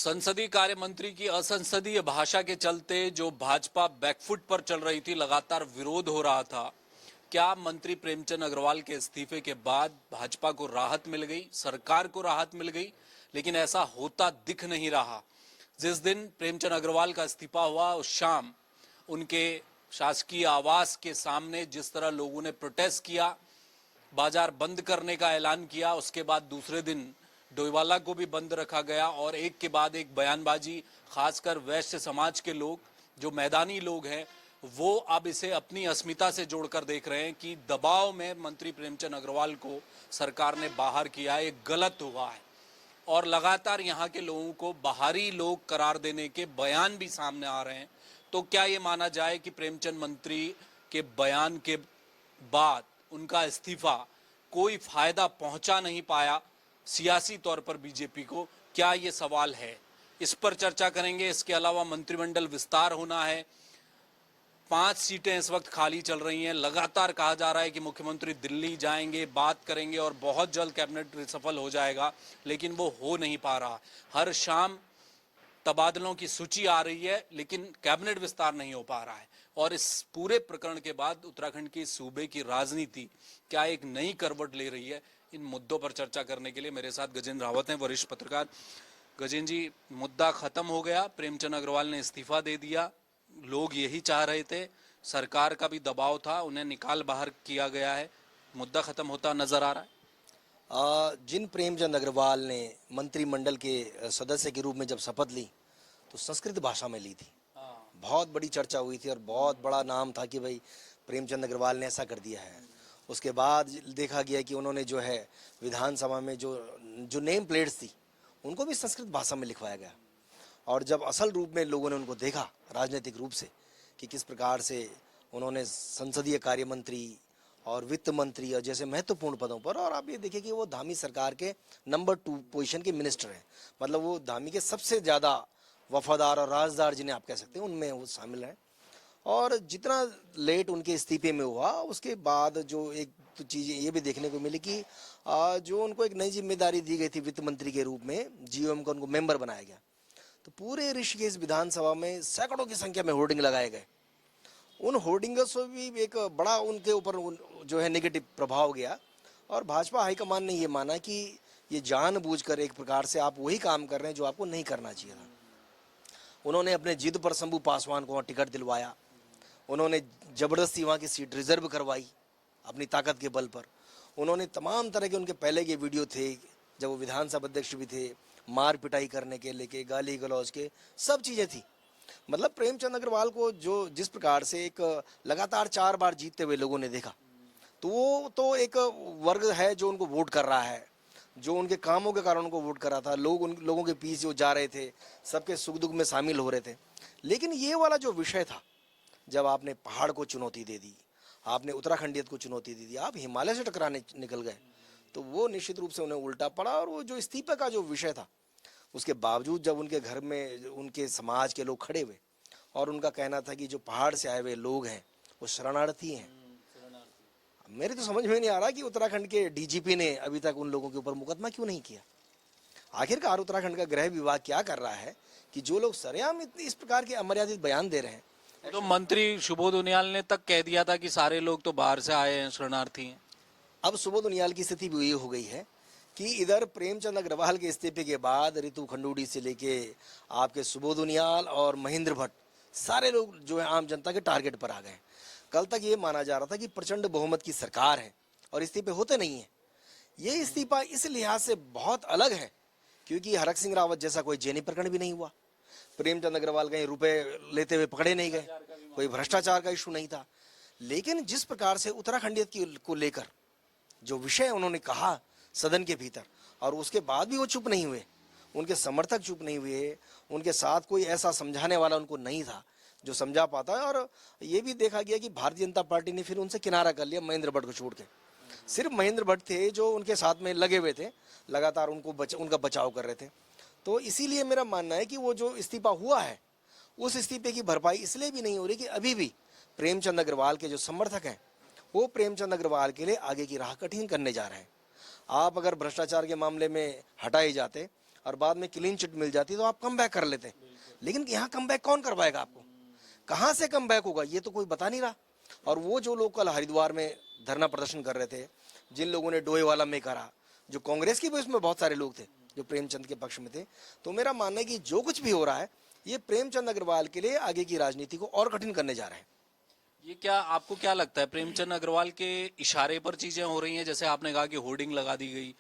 संसदीय कार्य मंत्री की असंसदीय भाषा के चलते जो भाजपा बैकफुट पर चल रही थी, लगातार विरोध हो रहा था। क्या मंत्री प्रेमचंद अग्रवाल के इस्तीफे के बाद भाजपा को राहत मिल गई, सरकार को राहत मिल गई? लेकिन ऐसा होता दिख नहीं रहा। जिस दिन प्रेमचंद अग्रवाल का इस्तीफा हुआ, उस शाम उनके शासकीय आवास के सामने जिस तरह लोगों ने प्रोटेस्ट किया, बाजार बंद करने का ऐलान किया, उसके बाद दूसरे दिन डोईवाला को भी बंद रखा गया और एक के बाद एक बयानबाजी, खासकर वैश्य समाज के लोग, जो मैदानी लोग हैं, वो अब इसे अपनी अस्मिता से जोड़कर देख रहे हैं कि दबाव में मंत्री प्रेमचंद अग्रवाल को सरकार ने बाहर किया है, गलत हुआ है। और लगातार यहाँ के लोगों को बाहरी लोग करार देने के बयान भी सामने आ रहे हैं। तो क्या ये माना जाए कि प्रेमचंद मंत्री के बयान के बाद उनका इस्तीफा कोई फायदा पहुंचा नहीं पाया सियासी तौर पर बीजेपी को? क्या ये सवाल है, इस पर चर्चा करेंगे। इसके अलावा मंत्रिमंडल विस्तार होना है, 5 सीटें इस वक्त खाली चल रही हैं। लगातार कहा जा रहा है कि मुख्यमंत्री दिल्ली जाएंगे, बात करेंगे और बहुत जल्द कैबिनेट सफल हो जाएगा, लेकिन वो हो नहीं पा रहा। हर शाम तबादलों की सूची आ रही है, लेकिन कैबिनेट विस्तार नहीं हो पा रहा है। और इस पूरे प्रकरण के बाद उत्तराखंड की सूबे की राजनीति क्या एक नई करवट ले रही है? इन मुद्दों पर चर्चा करने के लिए मेरे साथ गजेंद्र रावत हैं, वरिष्ठ पत्रकार। गजेंद्र जी, मुद्दा खत्म हो गया, प्रेमचंद अग्रवाल ने इस्तीफा दे दिया, लोग यही चाह रहे थे, सरकार का भी दबाव था, उन्हें निकाल बाहर किया गया है, मुद्दा खत्म होता नजर आ रहा है। जिन प्रेमचंद अग्रवाल ने मंत्रिमंडल के सदस्य के रूप में जब शपथ ली तो संस्कृत भाषा में ली थी। बहुत बड़ी चर्चा हुई थी और बहुत बड़ा नाम था कि भाई प्रेमचंद अग्रवाल ने ऐसा कर दिया है। उसके बाद देखा गया कि उन्होंने जो है विधानसभा में जो नेम प्लेट्स थी उनको भी संस्कृत भाषा में लिखवाया गया। और जब असल रूप में लोगों ने उनको देखा राजनीतिक रूप से कि किस प्रकार से उन्होंने संसदीय कार्य मंत्री और वित्त मंत्री और जैसे महत्वपूर्ण पदों पर, और आप ये देखिए कि वो धामी सरकार के नंबर 2 पोजीशन के मिनिस्टर हैं, मतलब वो धामी के सबसे ज़्यादा वफादार और राजदार जिन्हें आप कह सकते हैं उनमें वो शामिल हैं। और जितना लेट उनके इस्तीफे में हुआ, उसके बाद जो एक तो चीज़ ये भी देखने को मिली कि जो उनको एक नई जिम्मेदारी दी गई थी वित्त मंत्री के रूप में, जीओएम का उनको मेंबर बनाया गया, तो पूरे ऋषिकेश विधानसभा में सैकड़ों की संख्या में होर्डिंग लगाए गए। उन होर्डिंगों से भी एक बड़ा उनके ऊपर जो है नेगेटिव प्रभाव गया और भाजपा हाईकमान ने ये माना कि ये जानबूझकर एक प्रकार से आप वही काम कर रहे हैं जो आपको नहीं करना चाहिए था। उन्होंने अपने जिद पर शंभू पासवान को वहाँ टिकट दिलवाया, उन्होंने ज़बरदस्ती वहाँ की सीट रिजर्व करवाई अपनी ताकत के बल पर। उन्होंने तमाम तरह के उनके पहले के वीडियो थे जब वो विधानसभा अध्यक्ष भी थे, मार पिटाई करने के लेके गाली गलौज के सब चीज़ें थी। मतलब प्रेमचंद अग्रवाल को जो जिस प्रकार से एक लगातार 4 बार जीतते हुए लोगों ने देखा, तो वो तो एक वर्ग है जो उनको वोट कर रहा है, जो उनके कामों के कारण उनको वोट कर रहा था। लोग उन लोगों के पीछे जो जा रहे थे, सबके सुख दुख में शामिल हो रहे थे। लेकिन ये वाला जो विषय था, जब आपने पहाड़ को चुनौती दे दी, आपने उत्तराखंडियत को चुनौती दे दी, आप हिमालय से टकराने निकल गए, तो वो निश्चित रूप से उन्हें उल्टा पड़ा। और वो जो इस्तीफे का जो विषय था, उसके बावजूद जब उनके घर में उनके समाज के लोग खड़े हुए और उनका कहना था कि जो पहाड़ से आए हुए लोग हैं वो शरणार्थी हैं, मेरे तो समझ में नहीं आ रहा कि उत्तराखंड के डीजीपी ने अभी तक उन लोगों के ऊपर मुकदमा क्यों नहीं किया। आखिरकार उत्तराखंड का गृह विभाग क्या कर रहा है कि जो लोग सरेआम इस प्रकार के अमर्यादित बयान दे रहे हैं। तो मंत्री सुबोध उनियाल ने तक कह दिया था कि सारे लोग तो बाहर से आए हैं, शरणार्थी हैं। अब सुबोध उनियाल की स्थिति भी ये हो गई है कि इधर प्रेमचंद अग्रवाल के इस्तीफे के बाद रितु खंडूड़ी से लेके आपके सुबोध उनियाल और महेंद्र भट्ट, सारे लोग जो है आम जनता के टारगेट पर आ गए। कल तक ये माना जा रहा था कि प्रचंड बहुमत की सरकार है और इस्तीफे होते नहीं हैं। ये इस्तीफा इस लिहाज से बहुत अलग है क्योंकि हरक सिंह रावत जैसा कोई जेनी प्रकरण भी नहीं हुआ, प्रेमचंद अग्रवाल कहीं रुपए लेते हुए पकड़े नहीं गए, कोई भ्रष्टाचार का इशू नहीं था। लेकिन जिस प्रकार से उत्तराखंडियत को लेकर जो विषय उन्होंने कहा सदन के भीतर, और उसके बाद भी वो चुप नहीं हुए, उनके समर्थक चुप नहीं हुए, उनके साथ कोई ऐसा समझाने वाला उनको नहीं था जो समझा पाता है। और ये भी देखा गया कि भारतीय जनता पार्टी ने फिर उनसे किनारा कर लिया महेंद्र भट्ट को छोड़ के। सिर्फ महेंद्र भट्ट थे जो उनके साथ में लगे हुए थे, लगातार उनका बचाव कर रहे थे। तो इसीलिए मेरा मानना है कि वो जो इस्तीफा हुआ है उस इस्तीफे की भरपाई इसलिए भी नहीं हो रही कि अभी भी प्रेमचंद अग्रवाल के जो समर्थक हैं वो प्रेमचंद अग्रवाल के लिए आगे की राह कठिन करने जा रहे हैं। आप अगर भ्रष्टाचार के मामले में हटाए जाते और बाद में क्लीन चिट मिल जाती तो आप कम बैक कर लेते। लेकिन यहाँ कम बैक कौन करवाएगा आपको? कहाँ से कम बैक होगा ये तो कोई बता नहीं रहा। और वो जो लोग कल हरिद्वार में धरना प्रदर्शन कर रहे थे, जिन लोगों ने डोईवाला में करा, जो कांग्रेस की भी उसमें बहुत सारे लोग थे जो प्रेमचंद के पक्ष में थे, तो मेरा मानना है कि जो कुछ भी हो रहा है ये प्रेमचंद अग्रवाल के लिए आगे की राजनीति को और कठिन करने जा रहे हैं। ये क्या आपको क्या लगता है, प्रेमचंद अग्रवाल के इशारे पर चीजें हो रही हैं? जैसे आपने कहा कि होर्डिंग लगा दी गई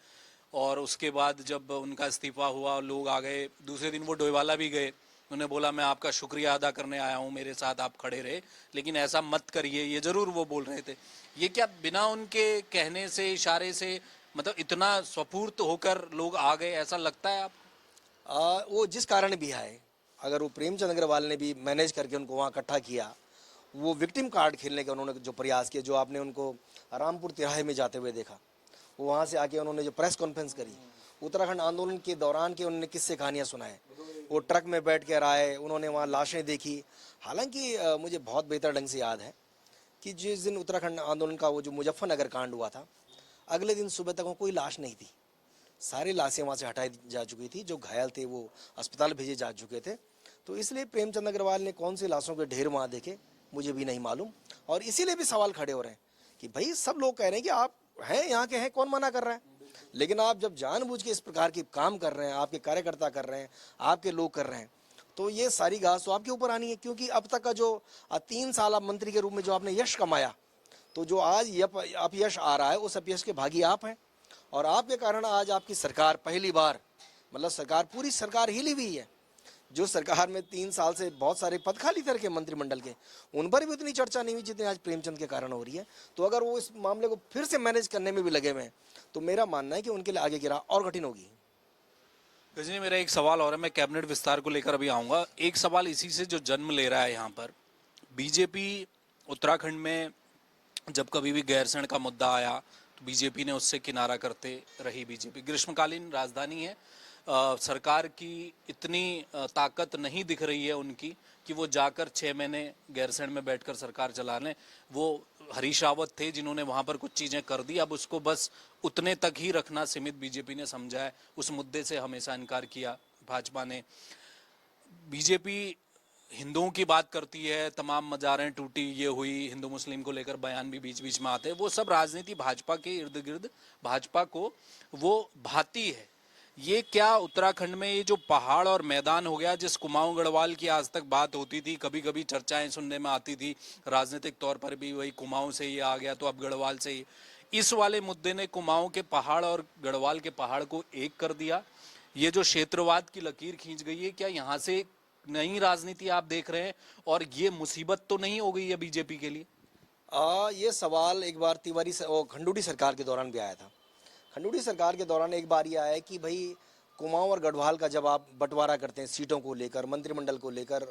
और उसके बाद जब उनका इस्तीफा हुआ लोग आ गए, दूसरे दिन वो डोईवाला भी गए, उन्होंने बोला मैं आपका शुक्रिया अदा करने आया हूँ, मेरे साथ आप खड़े रहे, लेकिन ऐसा मत करिए, ये जरूर वो बोल रहे थे। ये क्या बिना उनके कहने से, इशारे से, मतलब इतना स्वफूर्त होकर लोग आ गए, ऐसा लगता है आप? वो जिस कारण भी आए, अगर वो प्रेमचंद अग्रवाल ने भी मैनेज करके उनको वहाँ इकट्ठा किया, वो विक्टिम कार्ड खेलने का उन्होंने जो प्रयास किया, जो आपने उनको रामपुर तिराहे में जाते हुए देखा, वो वहाँ से आके उन्होंने जो प्रेस कॉन्फ्रेंस करी, उत्तराखंड आंदोलन के दौरान के उन्होंने किस्से कहानियाँ सुनाए, वो ट्रक में बैठ कर आए, उन्होंने वहाँ लाशें देखी। हालांकि मुझे बहुत बेहतर ढंग से याद है कि जिस दिन उत्तराखंड आंदोलन का वो जो मुजफ्फरनगर कांड हुआ था, अगले दिन सुबह तक वहाँ कोई लाश नहीं थी, सारी लाशें वहाँ से हटाई जा चुकी थी, जो घायल थे वो अस्पताल भेजे जा चुके थे। तो इसलिए प्रेमचंद अग्रवाल ने कौन सी लाशों के ढेर वहाँ देखे मुझे भी नहीं मालूम, और इसीलिए भी सवाल खड़े हो रहे हैं कि भाई सब लोग कह रहे हैं कि आप हैं यहाँ के हैं, कौन मना कर रहा है? लेकिन आप जब जानबूझ के इस प्रकार के काम कर रहे हैं, आपके कार्यकर्ता कर रहे हैं, आपके लोग कर रहे हैं, तो ये सारी घास तो आपके ऊपर आनी है। क्योंकि अब तक का जो 3 साल आप मंत्री के रूप में जो आपने यश कमाया, तो जो आज अपयश आ रहा है उस अपयश के भागी आप हैं, और आपके कारण आज आपकी सरकार पहली बार, मतलब सरकार पूरी सरकार हिली हुई है। जो सरकार में 3 साल से बहुत सारे पद खाली थे के मंत्रिमंडल के, उन पर भी उतनी चर्चा नहीं हुई जितनी आज प्रेमचंद के कारण हो रही है। तो अगर वो इस मामले को फिर से मैनेज करने में भी लगे हुए हैं, तो मेरा मानना है कि उनके लिए आगे की राह और कठिन होगी। गजनी, मेरा एक सवाल और है, मैं कैबिनेट विस्तार को लेकर अभी आऊंगा। एक सवाल इसी से जो जन्म ले रहा है यहाँ पर, बीजेपी उत्तराखंड में जब कभी भी गैरसैंण का मुद्दा आया तो बीजेपी ने उससे किनारा करते रही। बीजेपी ग्रीष्मकालीन राजधानी है, सरकार की इतनी ताकत नहीं दिख रही है उनकी कि वो जाकर 6 महीने गैरसैंण में बैठकर सरकार चला लें। वो हरीश रावत थे जिन्होंने वहां पर कुछ चीजें कर दी, अब उसको बस उतने तक ही रखना सीमित बीजेपी ने समझा है। उस मुद्दे से हमेशा इनकार किया भाजपा ने। बीजेपी हिंदुओं की बात करती है, तमाम मज़ारें टूटी, ये हुई, हिंदू मुस्लिम को लेकर बयान भी बीच बीच में आते हैं। वो सब राजनीति भाजपा के इर्द गिर्द, भाजपा को वो भाती है। ये क्या उत्तराखंड में ये जो पहाड़ और मैदान हो गया, जिस कुमाऊं गढ़वाल की आज तक बात होती थी, कभी कभी चर्चाएं सुनने में आती थी राजनीतिक तौर पर भी, वही कुमाऊं से ये आ गया तो अब गढ़वाल से ही, इस वाले मुद्दे ने कुमाऊं के पहाड़ और गढ़वाल के पहाड़ को एक कर दिया। ये जो क्षेत्रवाद की लकीर खींच गई है, क्या यहाँ से नई राजनीति आप देख रहे हैं? और ये मुसीबत तो नहीं हो गई है बीजेपी के लिए? ये सवाल एक बार खंडूड़ी सरकार के दौरान भी आया था। खंडूड़ी सरकार के दौरान एक बार ये आया कि भाई कुमाऊं और गढ़वाल का जब आप बंटवारा करते हैं सीटों को लेकर, मंत्रिमंडल को लेकर,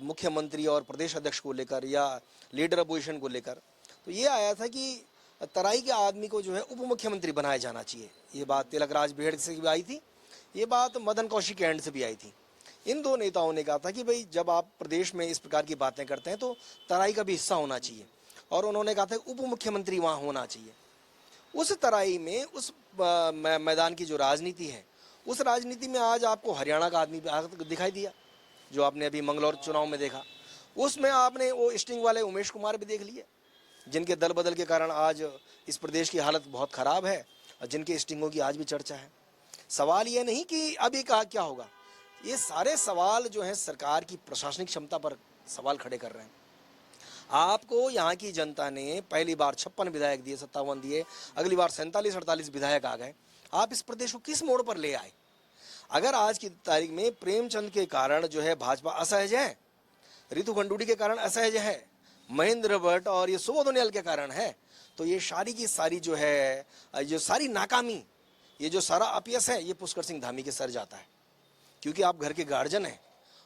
मुख्यमंत्री और प्रदेश अध्यक्ष को लेकर या लीडर अपोजिशन को लेकर, तो ये आया था कि तराई के आदमी को जो है उप मुख्यमंत्री बनाया जाना चाहिए। ये बात तिलक राज बेहड़ से भी आई थी, ये बात मदन कौशिक के एंड से भी आई थी। इन दो नेताओं ने कहा था कि भाई जब आप प्रदेश में इस प्रकार की बातें करते हैं तो तराई का भी हिस्सा होना चाहिए, और उन्होंने कहा था उप मुख्यमंत्री वहाँ होना चाहिए। उस तराई में उस मैदान की जो राजनीति है, उस राजनीति में आज आपको हरियाणा का आदमी दिखाई दिया, जो आपने अभी मंगलौर चुनाव में देखा। उसमें आपने वो स्टिंग वाले उमेश कुमार भी देख लिए, जिनके दल बदल के कारण आज इस प्रदेश की हालत बहुत ख़राब है, और जिनके स्टिंगों की आज भी चर्चा है। सवाल ये नहीं कि अभी कहा क्या होगा, ये सारे सवाल जो हैं सरकार की प्रशासनिक क्षमता पर सवाल खड़े कर रहे हैं। आपको यहाँ की जनता ने पहली बार 56 विधायक दिए, 57 दिए, अगली बार 47-48 विधायक आ गए। आप इस प्रदेश को किस मोड़ पर ले आए? अगर आज की तारीख में प्रेमचंद के कारण जो है भाजपा असहज है, रितु खंडूड़ी के कारण असहज है, महेंद्र भट्ट और ये सुबोध उनियाल के कारण है, तो ये सारी की सारी जो है, जो सारी नाकामी, ये जो सारा अपयश है, ये पुष्कर सिंह धामी के सर जाता है। क्योंकि आप घर के गार्जियन हैं,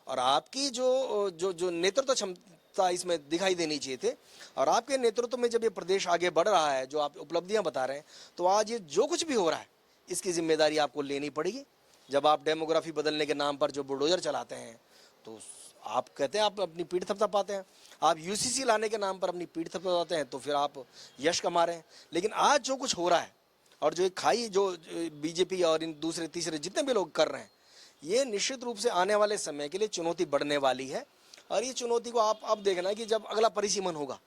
और आपकी जो जो जो नेतृत्व क्षमता इसमें दिखाई देनी चाहिए थे, और आपके नेतृत्व में जब ये प्रदेश आगे बढ़ रहा है, जो आप उपलब्धियां बता रहे हैं, तो आज ये जो कुछ भी हो रहा है इसकी जिम्मेदारी आपको लेनी पड़ेगी। जब आप डेमोग्राफी बदलने के नाम पर जो बुलडोजर चलाते हैं, तो आप कहते हैं आप अपनी पीठ थपथपाते हैं। आप यूसीसी लाने के नाम पर अपनी पीठ थपथपाते हैं, तो फिर आप यश कमा रहे हैं। लेकिन आज जो कुछ हो रहा है, और जो खाई जो बीजेपी और इन दूसरे तीसरे जितने भी लोग कर रहे हैं, ये निश्चित रूप से आने वाले समय के लिए चुनौती बढ़ने वाली है। और ये चुनौती को आप अब देखना कि जब अगला परिसीमन होगा,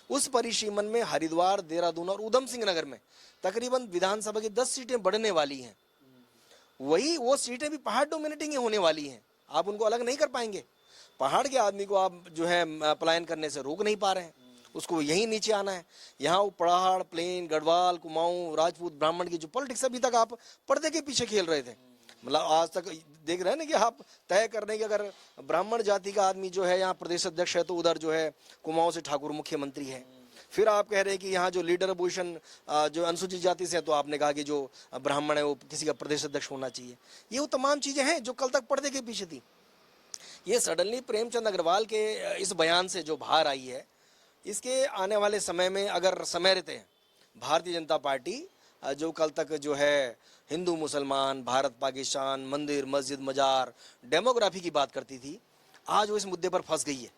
उस परिसीमन में हरिद्वार, देहरादून और उधम सिंह नगर में तकरीबन विधानसभा की 10 सीटें बढ़ने वाली हैं। वही वो सीटें भी पहाड़ डोमिनेटिंग होने वाली हैं, आप उनको अलग नहीं कर पाएंगे। पहाड़ के आदमी को आप जो है पलायन करने से रोक नहीं पा रहे हैं, उसको यहीं नीचे आना है। यहाँ वो पहाड़, प्लेन, गढ़वाल, कुमाऊं, राजपूत, ब्राह्मण की जो पॉलिटिक्स अभी तक आप पर्दे के पीछे खेल रहे थे, मतलब आज तक देख रहे हैं ना कि आप तय कर रहे हैं कि अगर ब्राह्मण जाति का आदमी जो है यहाँ प्रदेश अध्यक्ष है तो उधर जो है कुमाऊं से ठाकुर मुख्यमंत्री है। फिर आप कह रहे हैं कि यहाँ जो लीडर अपोजिशन जो अनुसूचित जाति से है, तो आपने कहा कि जो ब्राह्मण है वो किसी का प्रदेश अध्यक्ष होना चाहिए। ये वो तमाम चीजें हैं जो कल तक पर्दे के पीछे थी। ये सडनली प्रेमचंद अग्रवाल के इस बयान से जो बाहर आई है, इसके आने वाले समय में अगर समय रहते हैं, भारतीय जनता पार्टी जो कल तक जो है हिंदू मुसलमान, भारत पाकिस्तान, मंदिर मस्जिद मजार, डेमोग्राफी की बात करती थी, आज वो इस मुद्दे पर फंस गई है।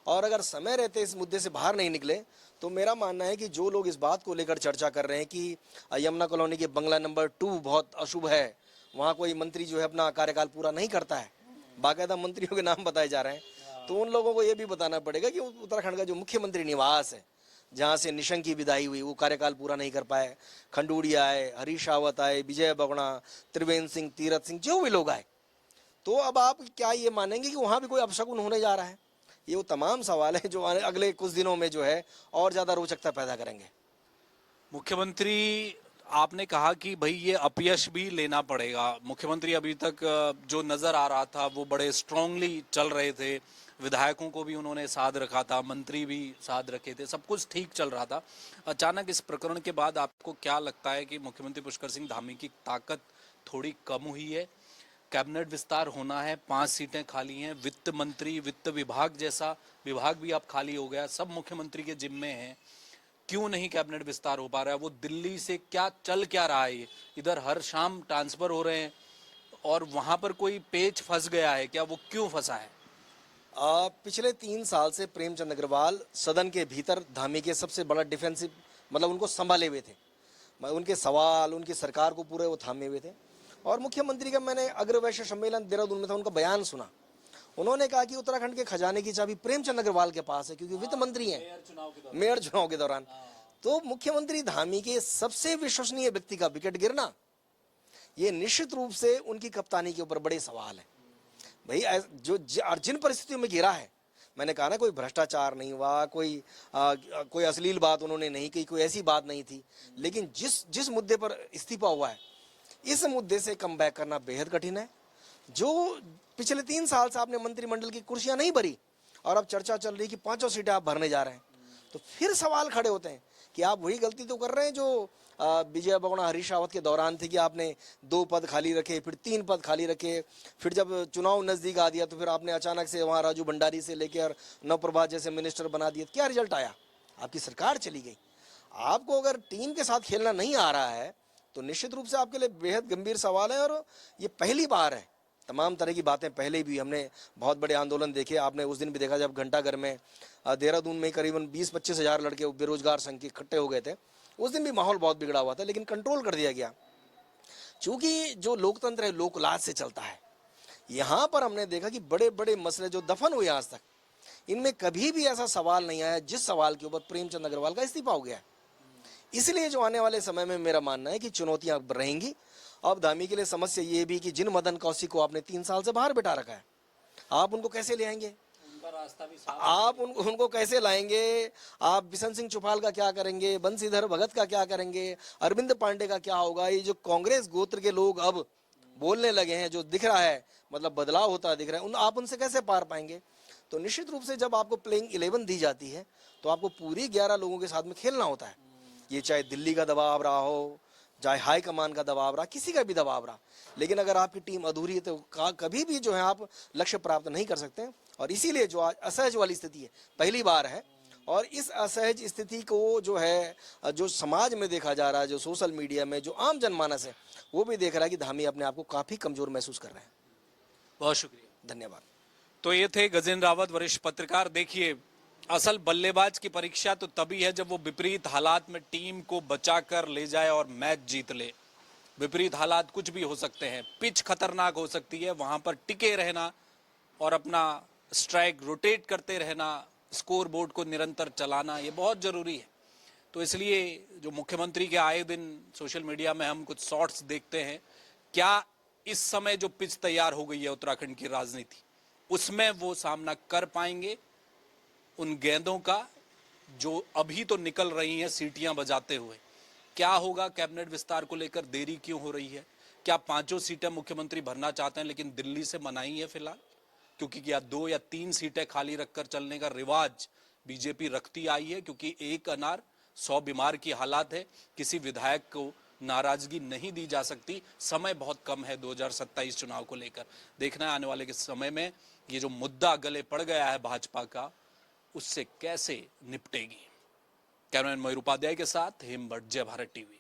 और अगर समय रहते इस मुद्दे से बाहर नहीं निकले, तो मेरा मानना है कि जो लोग इस बात को लेकर चर्चा कर रहे हैं कि यमुना कॉलोनी के बंगला नंबर 2 बहुत अशुभ है, वहाँ कोई मंत्री जो है अपना कार्यकाल पूरा नहीं करता है, बाकायदा मंत्रियों के नाम बताए जा रहे हैं, तो उन लोगों को ये भी बताना पड़ेगा कि उत्तराखंड का जो मुख्यमंत्री निवास है, जहाँ से निशंक की विदाई हुई, वो कार्यकाल पूरा नहीं कर पाए। खंडूड़िया आए, हरीश रावत आए, विजय बगड़ा, त्रिवेंद्र सिंह, तीरथ सिंह, जो भी लोग आए, तो अब आप क्या ये मानेंगे कि वहाँ भी कोई अपशकुन होने जा रहा है? ये वो तमाम सवाल है जो अगले कुछ दिनों में जो है और ज़्यादा रोचकता पैदा करेंगे। मुख्यमंत्री, आपने कहा कि भाई ये अपयश भी लेना पड़ेगा। मुख्यमंत्री अभी तक जो नजर आ रहा था वो बड़े स्ट्रांगली चल रहे थे, विधायकों को भी उन्होंने साथ रखा था, मंत्री भी साथ रखे थे, सब कुछ ठीक चल रहा था। अचानक इस प्रकरण के बाद आपको क्या लगता है कि मुख्यमंत्री पुष्कर सिंह धामी की ताकत थोड़ी कम हुई है? कैबिनेट विस्तार होना है, 5 सीटें खाली हैं, वित्त मंत्री, वित्त विभाग जैसा विभाग भी अब खाली हो गया, सब मुख्यमंत्री के जिम्मे हैं, क्यों नहीं कैबिनेट विस्तार हो पा रहा है? वो दिल्ली से चल क्या रहा है? इधर हर शाम ट्रांसफर हो रहे हैं और वहां पर कोई पेच फंस गया है क्या? वो क्यों फंसा है? पिछले 3 साल से प्रेमचंद अग्रवाल सदन के भीतर धामी के सबसे बड़ा डिफेंसिव, मतलब उनको संभाले हुए थे, उनके सवाल, उनकी सरकार को पूरे वो थामे हुए थे। और मुख्यमंत्री का मैंने अग्रवैश्य सम्मेलन देहरादून में था, उनका बयान सुना। उन्होंने कहा कि उत्तराखंड के खजाने की चाबी प्रेमचंद अग्रवाल के पास है, क्योंकि वित्त मंत्री हैं मेयर चुनाव के दौरान। तो मुख्यमंत्री धामी के सबसे विश्वसनीय व्यक्ति का विकेट गिरना, ये निश्चित रूप से उनकी कप्तानी के ऊपर बड़े सवाल है। भाई जो जिन परिस्थितियों में गिरा है, मैंने कहा ना, कोई भ्रष्टाचार नहीं हुआ, कोई अश्लील बात उन्होंने नहीं की, कोई ऐसी बात नहीं थी, लेकिन जिस मुद्दे पर इस्तीफा हुआ है, इस मुद्दे से कम बैक करना बेहद कठिन है। जो पिछले 3 साल से आपने मंत्रिमंडल की कुर्सियां नहीं भरी और अब चर्चा चल रही कि 5 सीटें आप भरने जा रहे हैं, तो फिर सवाल खड़े होते हैं कि आप वही गलती तो कर रहे हैं जो विजय बगड़ा, हरीश रावत के दौरान थी कि आपने 2 पद खाली रखे, फिर 3 पद खाली रखे, फिर जब चुनाव नजदीक आ दिया तो फिर आपने अचानक से वहाँ राजू भंडारी से लेकर नवप्रभात जैसे मिनिस्टर बना दिए। क्या रिजल्ट आया? आपकी सरकार चली गई। आपको अगर टीम के साथ खेलना नहीं आ रहा है तो निश्चित रूप से आपके लिए बेहद गंभीर सवाल है। और ये पहली बार है, तमाम तरह की बातें पहले भी हमने बहुत बड़े आंदोलन देखे, आपने उस दिन भी देखा जब घंटाघर में देहरादून में करीबन 20-25 हज़ार लड़के बेरोजगार संघ के इकट्ठे हो गए थे। उस दिन भी माहौल बहुत बिगड़ा हुआ था, लेकिन कंट्रोल कर दिया गया, क्योंकि जो लोकतंत्र है लोकलाज से चलता है। यहाँ पर हमने देखा कि बड़े बड़े मसले जो दफन हुए आज तक, इनमें कभी भी ऐसा सवाल नहीं आया जिस सवाल के ऊपर प्रेमचंद अग्रवाल का इस्तीफा हो गया। इसलिए जो आने वाले समय में मेरा मानना है कि चुनौतियां रहेंगी। अब धामी के लिए समस्या ये भी कि जिन मदन कौशिक को आपने 3 साल से बाहर बिठा रखा है, आप उनको कैसे ले आएंगे? उनका रास्ता भी साफ आप उनको कैसे लाएंगे? आप बिशन सिंह चुफाल का क्या करेंगे? बंसीधर भगत का क्या करेंगे? अरविंद पांडे का क्या होगा? ये जो कांग्रेस गोत्र के लोग अब बोलने लगे हैं, जो दिख रहा है, मतलब बदलाव होता दिख रहा है, आप उनसे कैसे पार पाएंगे? तो निश्चित रूप से जब आपको प्लेइंग 11 दी जाती है तो आपको पूरी 11 लोगों के साथ में खेलना होता है। ये चाहे दिल्ली का दबाव रहा हो, चाहे हाई कमान का दबाव रहा, किसी का भी दबाव रहा, लेकिन अगर आपकी टीम अधूरी है तो कभी भी जो है आप लक्ष्य प्राप्त नहीं कर सकते। और इसीलिए जो आज असहज वाली स्थिति है, पहली बार है, और इस असहज स्थिति को जो है, जो समाज में देखा जा रहा है, जो सोशल मीडिया में, जो आम जनमानस है, वो भी देख रहा है कि धामी अपने आप को काफी कमजोर महसूस कर रहे हैं। बहुत शुक्रिया, धन्यवाद। तो ये थे गजेंद्र रावत, वरिष्ठ पत्रकार। देखिए, असल बल्लेबाज की परीक्षा तो तभी है जब वो विपरीत हालात में टीम को बचाकर ले जाए और मैच जीत ले। विपरीत हालात कुछ भी हो सकते हैं, पिच खतरनाक हो सकती है, वहां पर टिके रहना और अपना स्ट्राइक रोटेट करते रहना, स्कोर बोर्ड को निरंतर चलाना, ये बहुत जरूरी है। तो इसलिए जो मुख्यमंत्री के आए दिन सोशल मीडिया में हम कुछ शॉट्स देखते हैं, क्या इस समय जो पिच तैयार हो गई है उत्तराखंड की राजनीति, उसमें वो सामना कर पाएंगे उन गेंदों का जो अभी तो निकल रही हैं सीटियां बजाते हुए? क्या होगा कैबिनेट विस्तार को लेकर, देरी क्यों हो रही है? क्या 5 सीटें मुख्यमंत्री भरना चाहते हैं लेकिन दिल्ली से मनाही है फिलहाल, क्योंकि या 2 या 3 सीटें खाली रखकर चलने का रिवाज बीजेपी रखती आई है, क्योंकि एक अनार 100 बीमार की हालात है, किसी विधायक को नाराजगी नहीं दी जा सकती। समय बहुत कम है 2027 चुनाव को लेकर। देखना है आने वाले के समय में ये जो मुद्दा गले पड़ गया है भाजपा का, उससे कैसे निपटेगी। कैमरामैन मयूर उपाध्याय के साथ हेम भट्ट, जय भारत टीवी।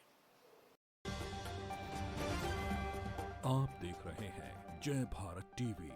आप देख रहे हैं जय भारत टीवी।